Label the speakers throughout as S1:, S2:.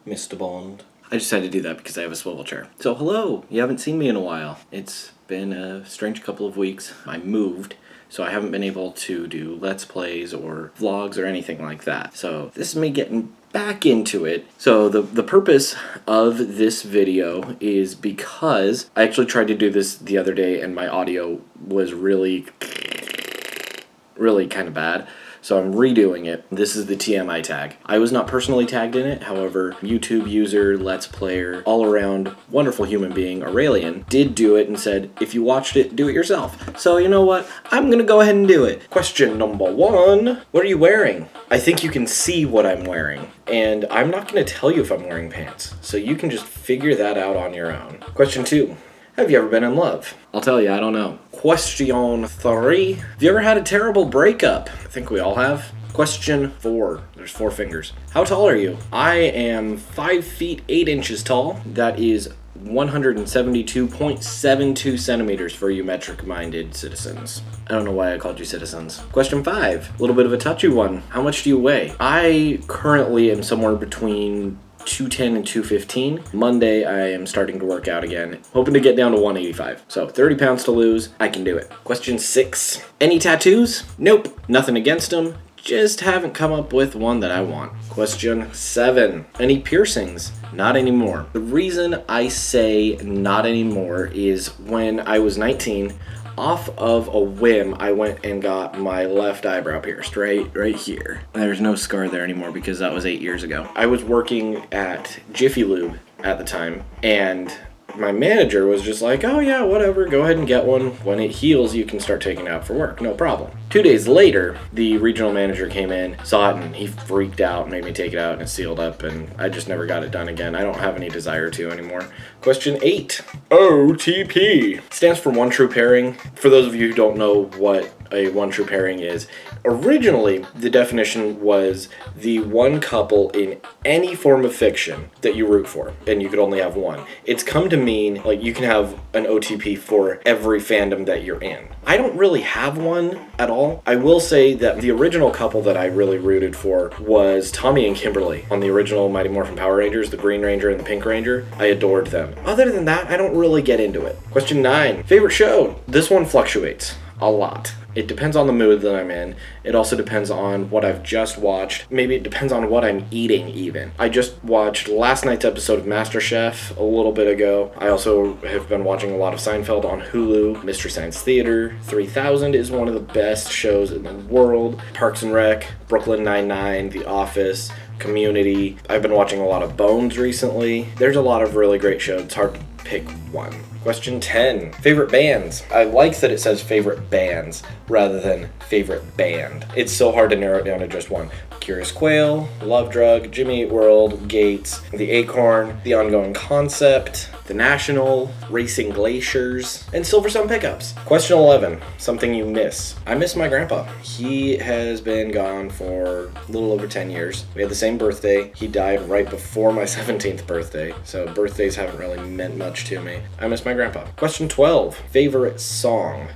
S1: Mr. Bond.
S2: I just had to do that because I have a swivel chair. So hello, you haven't seen me in a while. It's been a strange couple of weeks. I moved, so I haven't been able to do Let's Plays or vlogs or anything like that. So this is me getting back into it. So the purpose of this video is because I actually tried to do this the other day and my audio was really kind of bad. So I'm redoing it. This is the TMI tag. I was not personally tagged in it, however, YouTube user, Let's Player, all around wonderful human being, Aurelian, did do it and said, if you watched it, do it yourself. So you know what? I'm gonna go ahead and do it. Question number 1, what are you wearing? I think you can see what I'm wearing, and I'm not gonna tell you if I'm wearing pants, so you can just figure that out on your own. Question 2. Have you ever been in love? I'll tell you, I don't know. Question 3. Have you ever had a terrible breakup? I think we all have. Question 4. There's 4 fingers. How tall are you? I am 5 feet 8 inches tall. That is 172.72 centimeters for you metric-minded citizens. I don't know why I called you citizens. Question 5. A little bit of a touchy one. How much do you weigh? I currently am somewhere between 210 and 215. Monday, I am starting to work out again, hoping to get down to 185. So 30 pounds to lose, I can do it. Question 6. Any tattoos? Nope. Nothing against them. Just haven't come up with one that I want. Question 7. Any piercings? Not anymore. The reason I say not anymore is when I was 19, off of a whim, I went and got my left eyebrow pierced right here. There's no scar there anymore because that was 8 years ago. I was working at Jiffy Lube at the time, and my manager was just like, oh yeah, whatever, go ahead and get one. When it heals, you can start taking it out for work, no problem. 2 days later, the regional manager came in, saw it, and he freaked out and made me take it out and it sealed up, and I just never got it done again. I don't have any desire to anymore. Question 8. OTP stands for one true pairing. For those of you who don't know what a one true pairing is, originally the definition was the one couple in any form of fiction that you root for, and you could only have one. It's come to mean like you can have an OTP for every fandom that you're in. I don't really have one at all. I will say that the original couple that I really rooted for was Tommy and Kimberly on the original Mighty Morphin Power Rangers, the Green Ranger and the Pink Ranger. I adored them. Other than that, I don't really get into it. Question 9. Favorite show? This one fluctuates a lot. It depends on the mood that I'm in. It also depends on what I've just watched. Maybe it depends on what I'm eating even. I just watched last night's episode of MasterChef a little bit ago. I also have been watching a lot of Seinfeld on Hulu. Mystery Science Theater 3000 is one of the best shows in the world. Parks and Rec, Brooklyn Nine-Nine, The Office, Community. I've been watching a lot of Bones recently. There's a lot of really great shows. It's hard to pick one. Question 10. Favorite bands? I like that it says favorite bands rather than favorite band. It's so hard to narrow it down to just one. Curious Quail, Love Drug, Jimmy Eat World, Gates, The Acorn, The Ongoing Concept, The National, Racing Glaciers, and Silver Sun Pickups. Question 11. Something you miss. I miss my grandpa. He has been gone for a little over 10 years. We had the same birthday. He died right before my 17th birthday, so birthdays haven't really meant much to me. I miss my grandpa. Question 12. Favorite song?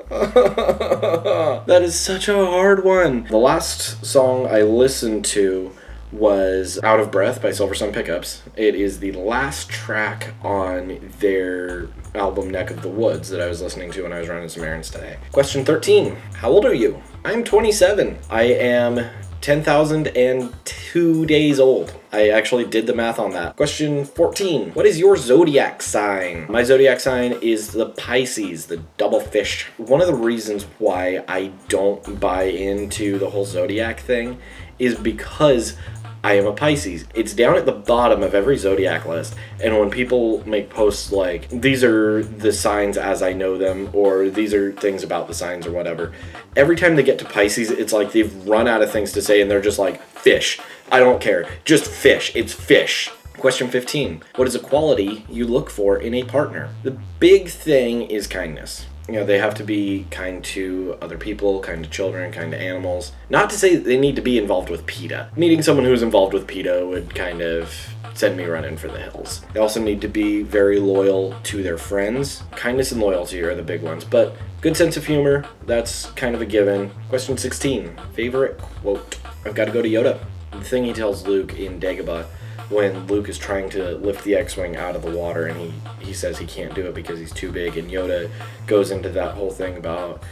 S2: That is such a hard one. The last song I listened to was Out of Breath by Silver Sun Pickups. It is the last track on their album Neck of the Woods that I was listening to when I was running some errands today. Question 13. How old are you? I'm 27. I am 10,002 days old. I actually did the math on that. Question 14. What is your zodiac sign? My zodiac sign is the Pisces, the double fish. One of the reasons why I don't buy into the whole zodiac thing is because I am a Pisces. It's down at the bottom of every zodiac list, and when people make posts like, these are the signs as I know them, or these are things about the signs or whatever, every time they get to Pisces, it's like they've run out of things to say, and they're just like, fish. I don't care. Just fish. It's fish. Question 15. What is a quality you look for in a partner? The big thing is kindness. You know, they have to be kind to other people, kind to children, kind to animals. Not to say that they need to be involved with PETA. Meeting someone who's involved with PETA would kind of send me running for the hills. They also need to be very loyal to their friends. Kindness and loyalty are the big ones, but good sense of humor, that's kind of a given. Question 16. Favorite quote? I've got to go to Yoda. The thing he tells Luke in Dagobah when Luke is trying to lift the X-Wing out of the water, and he says he can't do it because he's too big, and Yoda goes into that whole thing about,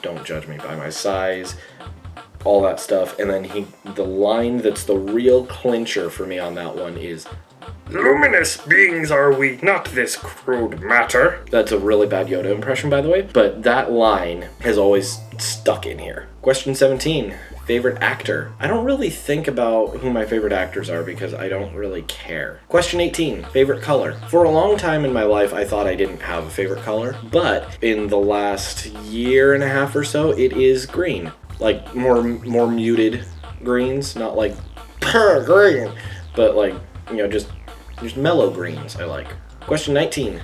S2: don't judge me by my size, all that stuff. And then the line that's the real clincher for me on that one is, "Luminous beings are we, not this crude matter." That's a really bad Yoda impression, by the way, but that line has always stuck in here. Question 17. Favorite actor? I don't really think about who my favorite actors are because I don't really care. Question 18. Favorite color? For a long time in my life, I thought I didn't have a favorite color, but in the last year and a half or so, it is green. Like more muted greens, not like green, but like, just mellow greens I like. Question 19.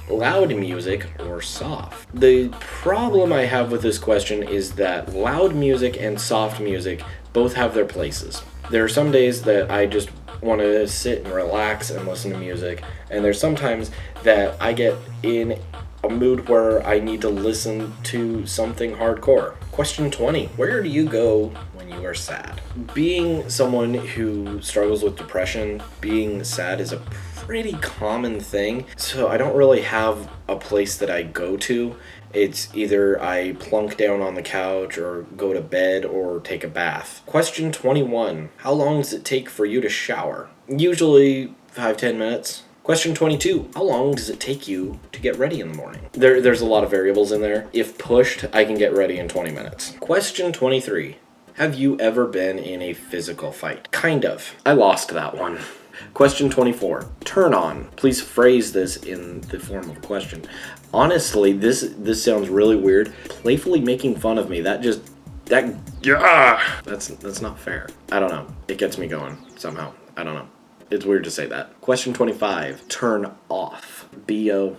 S2: Loud music or soft? The problem I have with this question is that loud music and soft music both have their places. There are some days that I just want to sit and relax and listen to music, and there's sometimes that I get in a mood where I need to listen to something hardcore. Question 20. Where do you go when you are sad? Being someone who struggles with depression, being sad is a pretty common thing, so I don't really have a place that I go to. It's either I plunk down on the couch or go to bed or take a bath. Question 21. How long does it take for you to shower? Usually 5-10 minutes. Question 22. How long does it take you to get ready in the morning? There's a lot of variables in there. If pushed, I can get ready in 20 minutes. Question 23. Have you ever been in a physical fight? Kind of. I lost that one. Question 24. Turn on. Please phrase this in the form of a question. Honestly, this sounds really weird. Playfully making fun of me. That's not fair. I don't know. It gets me going somehow. I don't know. It's weird to say that. Question 25. Turn off. B.O.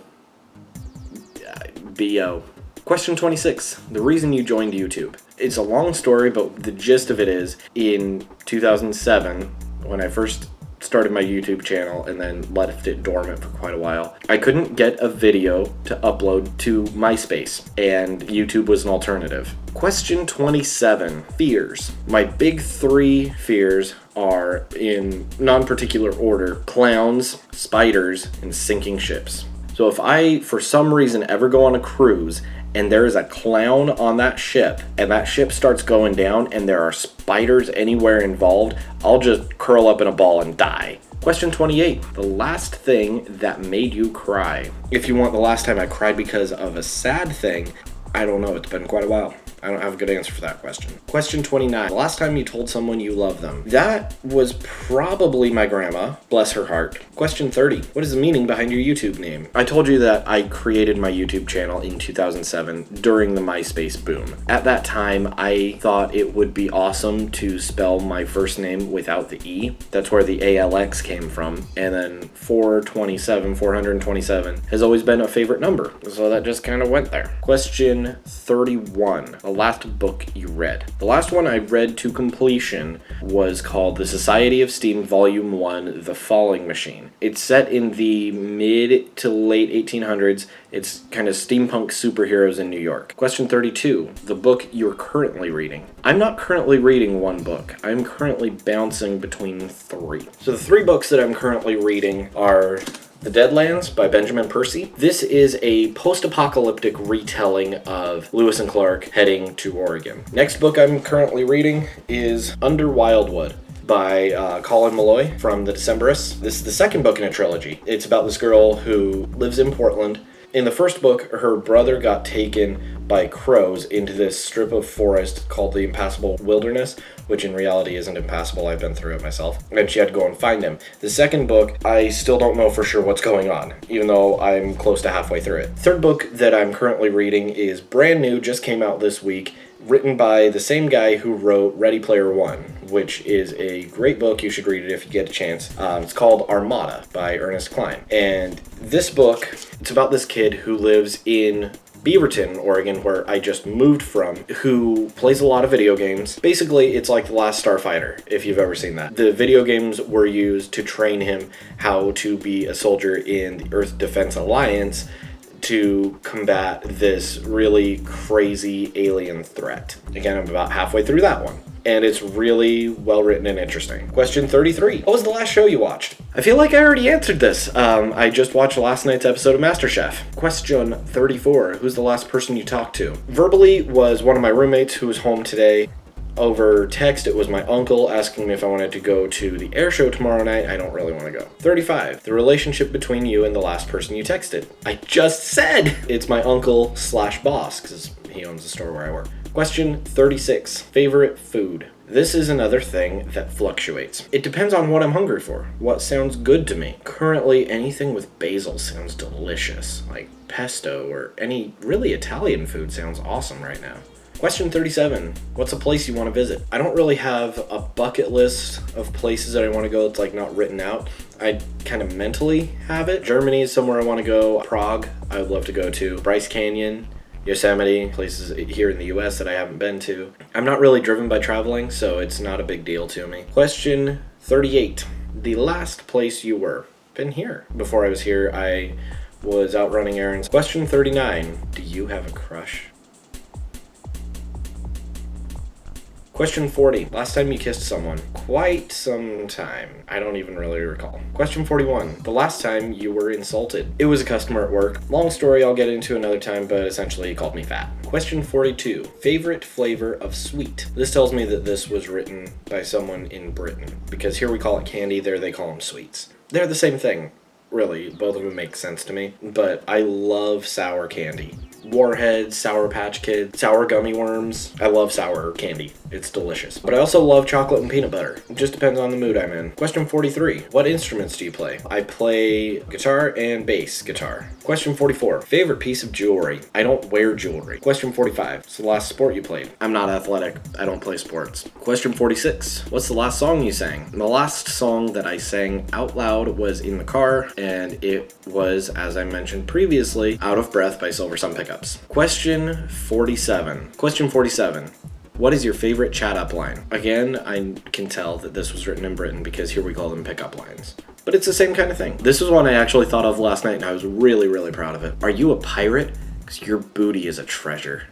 S2: Question 26. The reason you joined YouTube. It's a long story, but the gist of it is, in 2007, when I first started my YouTube channel and then left it dormant for quite a while, I couldn't get a video to upload to MySpace, and YouTube was an alternative. Question 27. Fears. My big 3 fears are, in non-particular order, clowns, spiders, and sinking ships. So if I, for some reason, ever go on a cruise and there is a clown on that ship, and that ship starts going down, and there are spiders anywhere involved, I'll just curl up in a ball and die. Question 28. The last thing that made you cry. If you want the last time I cried because of a sad thing, I don't know, it's been quite a while. I don't have a good answer for that question. Question 29. The last time you told someone you love them. That was probably my grandma, bless her heart. Question 30. What is the meaning behind your YouTube name? I told you that I created my YouTube channel in 2007 during the MySpace boom. At that time, I thought it would be awesome to spell my first name without the E. That's where the ALX came from. And then 427 has always been a favorite number. So that just kind of went there. Question 31. The last book you read. The last one I read to completion was called The Society of Steam Volume 1, The Falling Machine. It's set in the mid to late 1800s. It's kind of steampunk superheroes in New York. Question 32. The book you're currently reading. I'm not currently reading one book. I'm currently bouncing between 3. So the 3 books that I'm currently reading are The Deadlands by Benjamin Percy. This is a post-apocalyptic retelling of Lewis and Clark heading to Oregon. Next book I'm currently reading is Under Wildwood by Colin Malloy from The Decemberists. This is the second book in a trilogy. It's about this girl who lives in Portland. In the first book, her brother got taken by crows into this strip of forest called the Impassable Wilderness, which in reality isn't impassable. I've been through it myself. And she had to go and find him. The second book, I still don't know for sure what's going on, even though I'm close to halfway through it. Third book that I'm currently reading is brand new, just came out this week, written by the same guy who wrote Ready Player One, which is a great book. You should read it if you get a chance. It's called Armada by Ernest Cline. And this book, it's about this kid who lives in Beaverton, Oregon, where I just moved from, who plays a lot of video games. Basically, it's like The Last Starfighter, if you've ever seen that. The video games were used to train him how to be a soldier in the Earth Defense Alliance to combat this really crazy alien threat. Again, I'm about halfway through that one. and it's really well written and interesting. Question 33. What was the last show you watched? I feel like I already answered this. I just watched last night's episode of MasterChef. Question 34. Who's the last person you talked to? Verbally was one of my roommates who was home today. Over text, it was my uncle asking me if I wanted to go to the air show tomorrow night. I don't really want to go. 35. The relationship between you and the last person you texted. I just said it's my uncle/boss because he owns the store where I work. Question 36. Favorite food. This is another thing that fluctuates. It depends on what I'm hungry for, what sounds good to me. Currently, anything with basil sounds delicious, like pesto or any really Italian food sounds awesome right now. Question 37. What's a place you want to visit? I don't really have a bucket list of places that I want to go that's like not written out. I kind of mentally have it. Germany is somewhere I want to go. Prague, I would love to go to. Bryce Canyon, Yosemite, places here in the US that I haven't been to. I'm not really driven by traveling, so it's not a big deal to me. Question 38. The last place you were. Been here. Before I was here, I was out running errands. Question 39. Do you have a crush? Question 40. Last time you kissed someone. Quite some time. I don't even really recall. Question 41. The last time you were insulted. It was a customer at work. Long story I'll get into another time, but essentially he called me fat. Question 42. Favorite flavor of sweet. This tells me that this was written by someone in Britain, because here we call it candy, there they call them sweets. They're the same thing, really. Both of them make sense to me, but I love sour candy. Warheads, Sour Patch Kids, sour gummy worms. I love sour candy. It's delicious. But I also love chocolate and peanut butter. It just depends on the mood I'm in. Question 43. What instruments do you play? I play guitar and bass guitar. Question 44. Favorite piece of jewelry? I don't wear jewelry. Question 45. What's the last sport you played? I'm not athletic. I don't play sports. Question 46. What's the last song you sang? The last song that I sang out loud was in the car, and it was, as I mentioned previously, Out of Breath by Silver Sun Pickups. Question 47. Question 47. What is your favorite chat up line? Again, I can tell that this was written in Britain because here we call them pickup lines. But it's the same kind of thing. This was one I actually thought of last night and I was really, really proud of it. Are you a pirate? Because your booty is a treasure.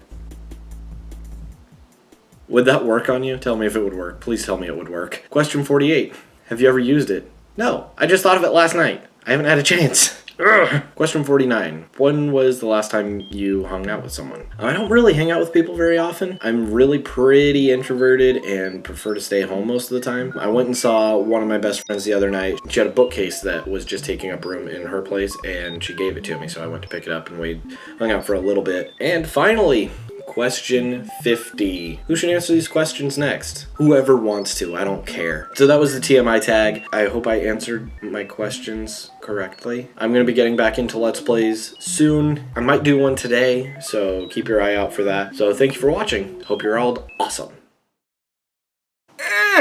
S2: Would that work on you? Tell me if it would work. Please tell me it would work. Question 48. Have you ever used it? No, I just thought of it last night. I haven't had a chance. Ugh. Question 49. When was the last time you hung out with someone? I don't really hang out with people very often. I'm really pretty introverted and prefer to stay home most of the time. I went and saw one of my best friends the other night. She had a bookcase that was just taking up room in her place, and she gave it to me, so I went to pick it up and we hung out for a little bit. And finally, question 50. Who should answer these questions next? Whoever wants to, I don't care. So that was the TMI tag. I hope I answered my questions correctly. I'm going to be getting back into Let's Plays soon. I might do one today, so keep your eye out for that. So thank you for watching. Hope you're all awesome.